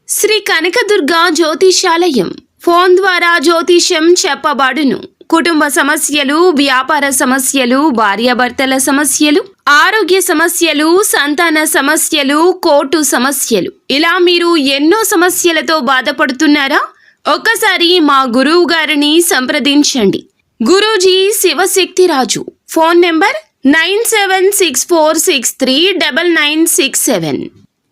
Shri Kanakadurga జ్యోతిషాలయం phone ద్వారా జ్యోతిష్యం చెప్పబడును. కుటుంబ సమస్యలు, వ్యాపార సమస్యలు, భార్యాభర్తల సమస్యలు, ఆరోగ్య సమస్యలు, సంతాన సమస్యలు, కోర్టు సమస్యలు, ఇలా మీరు ఎన్నో సమస్యలతో బాధపడుతున్నారా? ఒక్కసారి మా గురువు గారిని సంప్రదించండి. గురూజీ శివశక్తిరాజు. Phone number 9764639967.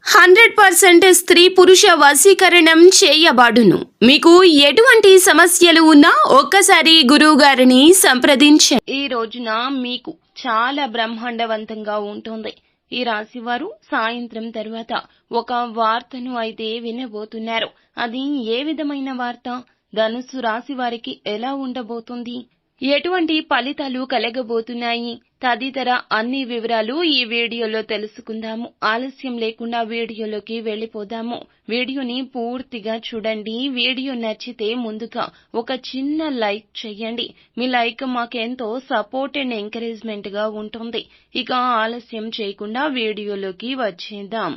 100% స్త్రీ పురుష వశీకరణం చేయబడును. మీకు ఎటువంటి సమస్యలు ఉన్నా ఒక్కసారి గురువు గారిని సంప్రదించండి. ఈ రోజున మీకు చాలా బ్రహ్మాండవంతంగా ఉంటుంది. ఈ రాశి వారు సాయంత్రం తర్వాత ఒక వార్తను అయితే వినబోతున్నారు. అది ఏ విధమైన వార్త? ధనుస్సు రాశి వారికి ఎలా ఉండబోతుంది? ఎటువంటి ఫలితాలు కలగబోతున్నాయి? తదితర అన్ని వివరాలు ఈ వీడియోలో తెలుసుకుందాము. ఆలస్యం లేకుండా వీడియోలోకి వెళ్ళిపోదాము. వీడియోని పూర్తిగా చూడండి. వీడియో నచ్చితే ముందుగా ఒక చిన్న లైక్ చేయండి. మీ లైక్ మాకెంతో సపోర్ట్ అండ్ ఎంకరేజ్మెంట్ గా ఉంటుంది. ఇక ఆలస్యం చేయకుండా వీడియోలోకి వచ్చేద్దాం.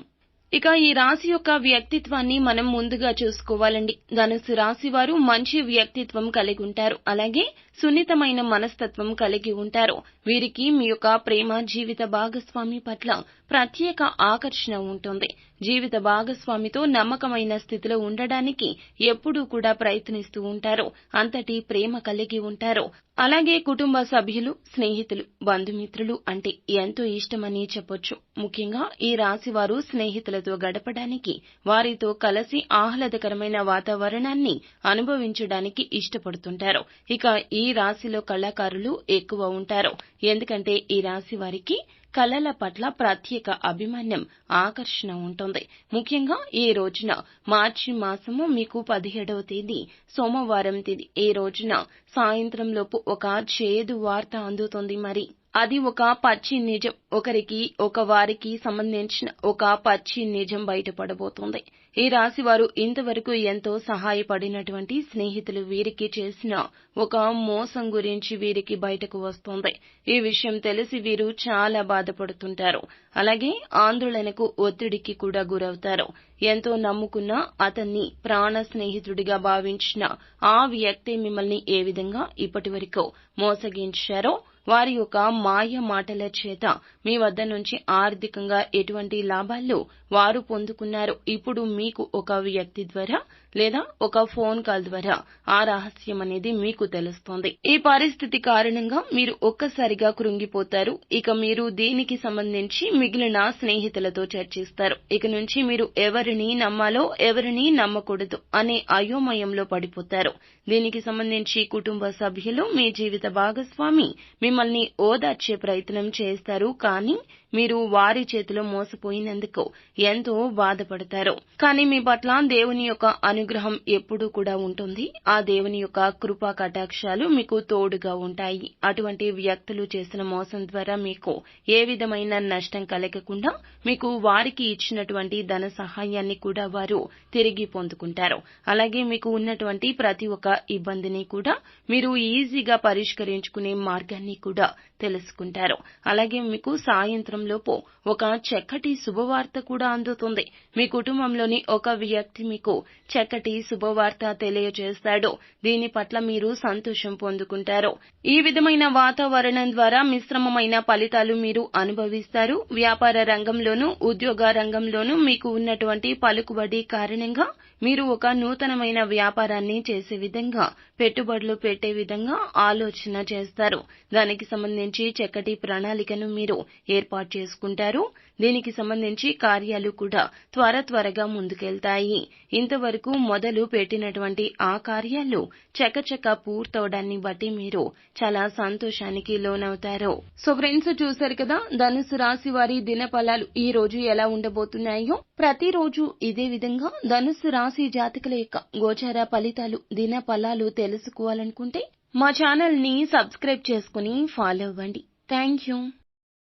ఇక ఈ రాశి యొక్క వ్యక్తిత్వాన్ని మనం ముందుగా చూసుకోవాలండి. ధనుసు రాశి వారు మంచి వ్యక్తిత్వం కలిగి ఉంటారు. అలాగే సున్నితమైన మనస్తత్వం కలిగి ఉంటారు. వీరికి మీ యొక్క ప్రేమ జీవిత భాగస్వామి పట్ల ప్రత్యేక ఆకర్షణ ఉంటుంది. జీవిత భాగస్వామితో నమ్మకమైన స్థితిలో ఉండడానికి ఎప్పుడూ కూడా ప్రయత్నిస్తూ ఉంటారు. అంతటి ప్రేమ కలిగి ఉంటారు. అలాగే కుటుంబ సభ్యులు, స్నేహితులు, బంధుమిత్రులు అంటే ఎంతో ఇష్టమని చెప్పొచ్చు. ముఖ్యంగా ఈ రాశి వారు స్నేహితులతో గడపడానికి, వారితో కలిసి ఆహ్లాదకరమైన వాతావరణాన్ని అనుభవించడానికి ఇష్టపడుతుంటారు. ఇక ఈ రాశిలో కళాకారులు ఎక్కువ ఉంటారు. ఎందుకంటే ఈ రాశి వారికి కళల పట్ల ప్రత్యేక అభిమాన్యం, ఆకర్షణ ఉంటుంది. ముఖ్యంగా ఈ రోజున మార్చి మాసము మీకు 17వ తేదీ సోమవారం తేదీ. ఈ రోజున సాయంత్రంలోపు ఒక చేదు వార్త అందుతుంది. మరి అది ఒక పచ్చి నిజం. వారికి సంబంధించిన ఒక పచ్చి నిజం బయటపడబోతోంది. ఈ రాశి వారు ఇంతవరకు ఎంతో సహాయపడినటువంటి స్నేహితులు వీరికి చేసిన ఒక మోసం గురించి వీరికి బయటకు వస్తోంది. ఈ విషయం తెలిసి వీరు చాలా బాధపడుతుంటారు. అలాగే ఆందోళనకు, ఒత్తిడికి కూడా గురవుతారు. ఎంతో నమ్ముకున్న, అతన్ని ప్రాణ స్నేహితుడిగా భావించిన ఆ వ్యక్తి మిమ్మల్ని ఏ విధంగా ఇప్పటి వరకు మోసగించారో, వారి యొక్క మాయ మాటల చేత మీ వద్ద నుంచి ఆర్థికంగా ఎటువంటి లాభాలు వారు పొందుకున్నారు, ఇప్పుడు మీకు ఒక వ్యక్తి ద్వారా లేదా ఒక ఫోన్ కాల్ ద్వారా ఆ రహస్యం అనేది మీకు తెలుస్తోంది. ఈ పరిస్థితి కారణంగా మీరు ఒక్కసారిగా కృంగిపోతారు. ఇక మీరు దీనికి సంబంధించి మిగిలిన స్నేహితులతో చర్చిస్తారు. ఇక నుంచి మీరు ఎవరిని నమ్మాలో, ఎవరిని నమ్మకూడదు అనే అయోమయంలో పడిపోతారు. దీనికి సంబంధించి కుటుంబ సభ్యులు, మీ జీవిత భాగస్వామి మిమ్మల్ని ఓదార్చే ప్రయత్నం చేస్తారు. కానీ మీరు వారి చేతిలో మోసపోయినందుకు ఎంతో బాధపడతారు. కానీ మీ పట్ల దేవుని యొక్క అనుగ్రహం ఎప్పుడూ కూడా ఉంటుంది. ఆ దేవుని యొక్క కృపా కటాక్షాలు మీకు తోడుగా ఉంటాయి. అటువంటి వ్యక్తులు చేసిన మోసం ద్వారా మీకు ఏ విధమైన నష్టం కలగకుండా మీకు వారికి ఇచ్చినటువంటి ధన సహాయాన్ని కూడా వారు తిరిగి పొందుకుంటారు. అలాగే మీకు ఉన్నటువంటి ప్రతి ఒక్క ఇబ్బందిని కూడా మీరు ఈజీగా పరిష్కరించుకునే మార్గాన్ని కూడా తెలుసుకుంటారు. అలాగే మీకు సాయంత్రం లోపు ఒక చక్కటి శుభవార్త కూడా అందుతుంది. మీ కుటుంబంలోని ఒక వ్యక్తి మీకు చక్కటి శుభవార్త తెలియజేస్తాడు. దీని పట్ల మీరు సంతోషం పొందుకుంటారు. ఈ విధమైన వాతావరణం ద్వారా మిశ్రమమైన ఫలితాలు మీరు అనుభవిస్తారు. వ్యాపార రంగంలోనూ, ఉద్యోగ రంగంలోనూ మీకు ఉన్నటువంటి పలుకుబడి కారణంగా మీరు ఒక నూతనమైన వ్యాపారాన్ని చేసే విధంగా, పెట్టుబడులు పెట్టే విధంగా ఆలోచన చేస్తారు. దానికి సంబంధించి చక్కటి ప్రణాళికను మీరు ఏర్పాటు చేసుకుంటారు. దీనికి సంబంధించి కార్యాలు కూడా త్వరగా ముందుకెళ్తాయి. ఇంతవరకు మొదలు పెట్టినటువంటి ఆ కార్యాలు చకచక పూర్తవడాన్ని బట్టి మీరు చాలా సంతోషానికి లోనవుతారు. సో ఫ్రెండ్స్, చూశారు కదా ధనుసు రాశి వారి దిన ఫలాలు ఈ రోజు ఎలా ఉండబోతున్నాయో. ప్రతిరోజు ఇదే విధంగా ధనుసు రాశి జాతకుల యొక్క గోచార ఫలితాలు, దిన ఫలాలు తెలుసుకోవాలనుకుంటే మా ఛానల్ ని సబ్స్క్రైబ్ చేసుకుని ఫాలో అవ్వండి. Thank you.